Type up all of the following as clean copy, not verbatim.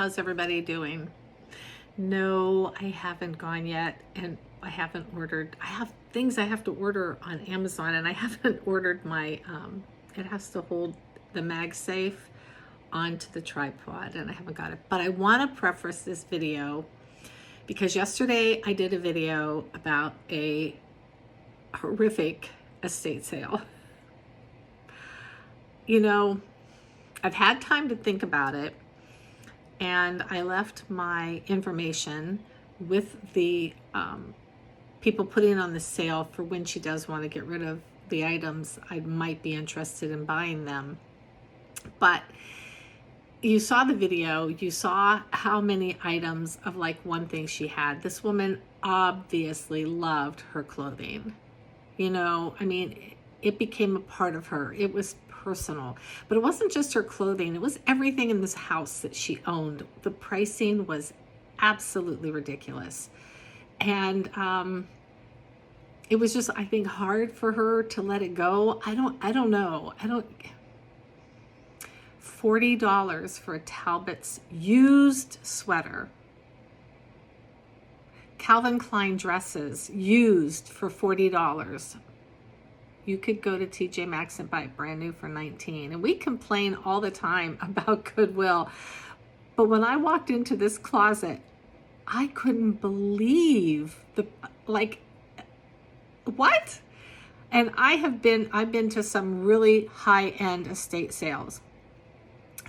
How's everybody doing? No, I haven't gone yet, and I haven't ordered. I have things I have to order on Amazon, and I haven't ordered my, it has to hold the MagSafe onto the tripod, and I haven't got it. But I want to preface this video because yesterday I did a video about a horrific estate sale. You know, I've had time to think about it, and I left my information with the people putting on the sale for when she does want to get rid of the items. I might be interested in buying them. But you saw the video, you saw how many items of like one thing she had. This woman obviously loved her clothing. You know, I mean, it became a part of her. It was personal. But it wasn't just her clothing. It was everything in this house that she owned. The pricing was absolutely ridiculous. And it was just, I think, hard for her to let it go. I don't know. $40 for a Talbot's used sweater. Calvin Klein dresses used for $40. You could go to TJ Maxx and buy it brand new for $19. And we complain all the time about Goodwill. But when I walked into this closet, I couldn't believe what? And I've been to some really high-end estate sales.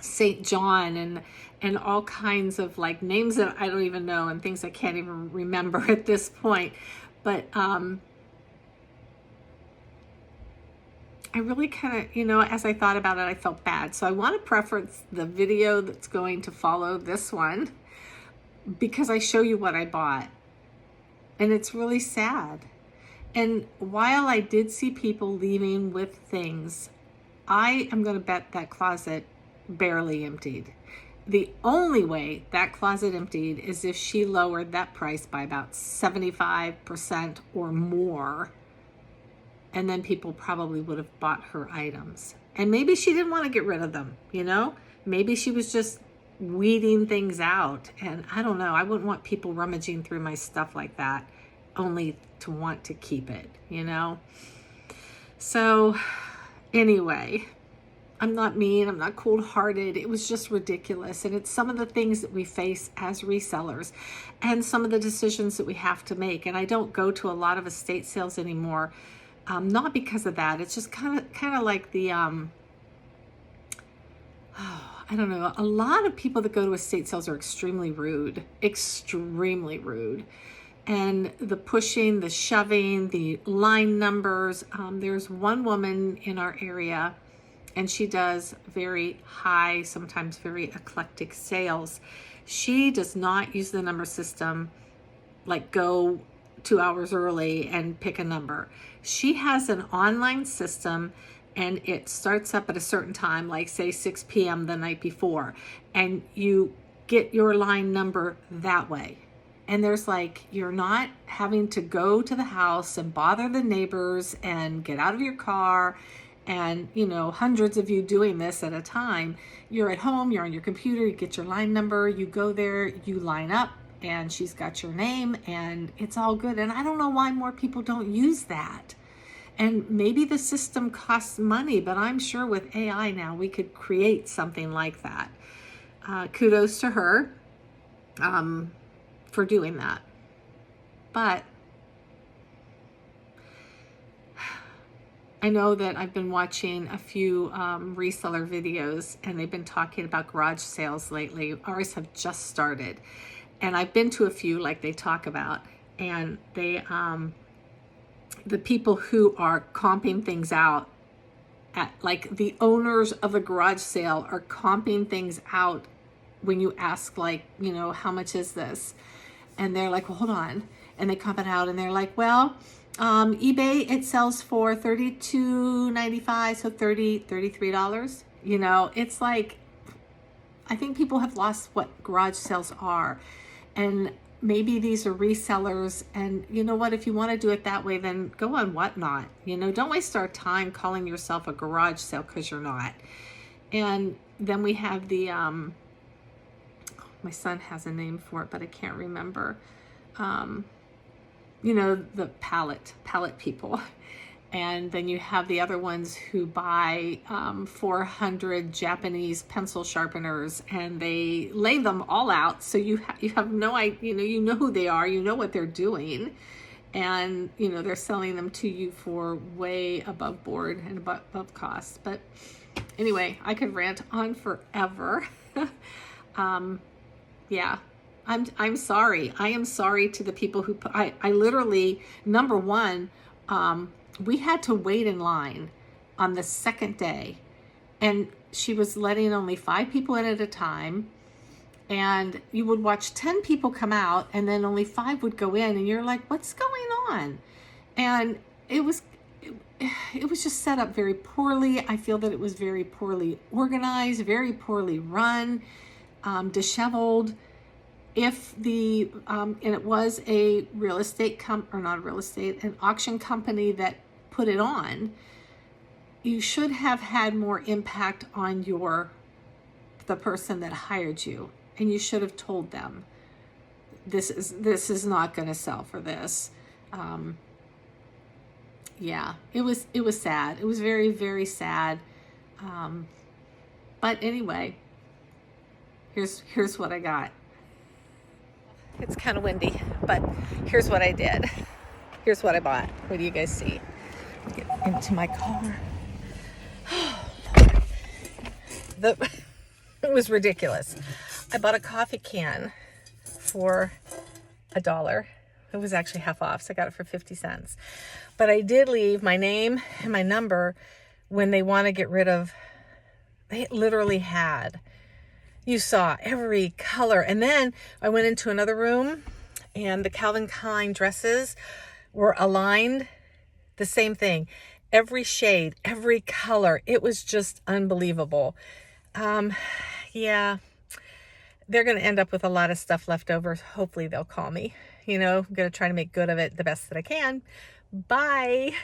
St. John and all kinds of like names that I don't even know and things I can't even remember at this point. But I really kind of, as I thought about it, I felt bad. So I want to preference the video that's going to follow this one because I show you what I bought. And it's really sad. And while I did see people leaving with things, I am going to bet that closet barely emptied. The only way that closet emptied is if she lowered that price by about 75% or more. And then people probably would have bought her items. And maybe she didn't want to get rid of them, Maybe she was just weeding things out. And I don't know. I wouldn't want people rummaging through my stuff like that only to want to keep it, So anyway, I'm not mean. I'm not cold-hearted. It was just ridiculous. And it's some of the things that we face as resellers and some of the decisions that we have to make. And I don't go to a lot of estate sales anymore. Not because of that. It's just kind of like the, I don't know. A lot of people that go to estate sales are extremely rude, and the pushing, the shoving, the line numbers. There's one woman in our area, and she does very high, sometimes very eclectic sales. She does not use the number system, like go 2 hours early and pick a number. She has an online system, and it starts up at a certain time, like say 6 p.m. the night before, and you get your line number that way. And there's you're not having to go to the house and bother the neighbors and get out of your car and, hundreds of you doing this at a time. You're at home, you're on your computer, you get your line number, you go there, you line up, and she's got your name, and it's all good. And I don't know why more people don't use that. And maybe the system costs money, but I'm sure with AI now we could create something like that. Kudos to her for doing that. But I know that I've been watching a few reseller videos, and they've been talking about garage sales lately. Ours have just started. And I've been to a few like they talk about, and they, the people who are comping things out at like the owners of a garage sale are comping things out when you ask how much is this? And they're like, well, hold on. And they comp it out, and they're like, well, eBay, it sells for $32.95, so $33. It's like, I think people have lost what garage sales are. And maybe these are resellers, and you know what, if you want to do it that way, then go on Whatnot. Don't waste our time calling yourself a garage sale, because you're not. And then we have the my son has a name for it, but I can't remember. You know, the palette people. And then you have the other ones who buy 400 Japanese pencil sharpeners, and they lay them all out. So you have no idea, you know who they are, you know what they're doing. And, you know, they're selling them to you for way above board and above cost. But anyway, I could rant on forever. Yeah, I'm sorry. I am sorry to the people who I literally, number one, we had to wait in line on the second day, and she was letting only 5 people in at a time, and you would watch 10 people come out, and then only 5 would go in, and you're like, what's going on? And it was just set up very poorly. I feel that it was very poorly organized, very poorly run, disheveled. If the and it was a real estate an auction company that put it on, you should have had more impact on the person that hired you, and you should have told them this is not going to sell for this. Yeah, it was sad. It was very, very sad. But anyway, here's what I got. It's kind of windy, but here's what I did. Here's what I bought. What do you guys see? Get into my car. It was ridiculous. I bought a coffee can for $1. It was actually half off, so I got it for 50 cents. But I did leave my name and my number when they want to get rid of, they literally had, you saw every color. And then I went into another room, and the Calvin Klein dresses were aligned, the same thing, every shade, every color. It was just unbelievable. Yeah, they're going to end up with a lot of stuff left over. Hopefully they'll call me. You know, I'm going to try to make good of it the best that I can. Bye.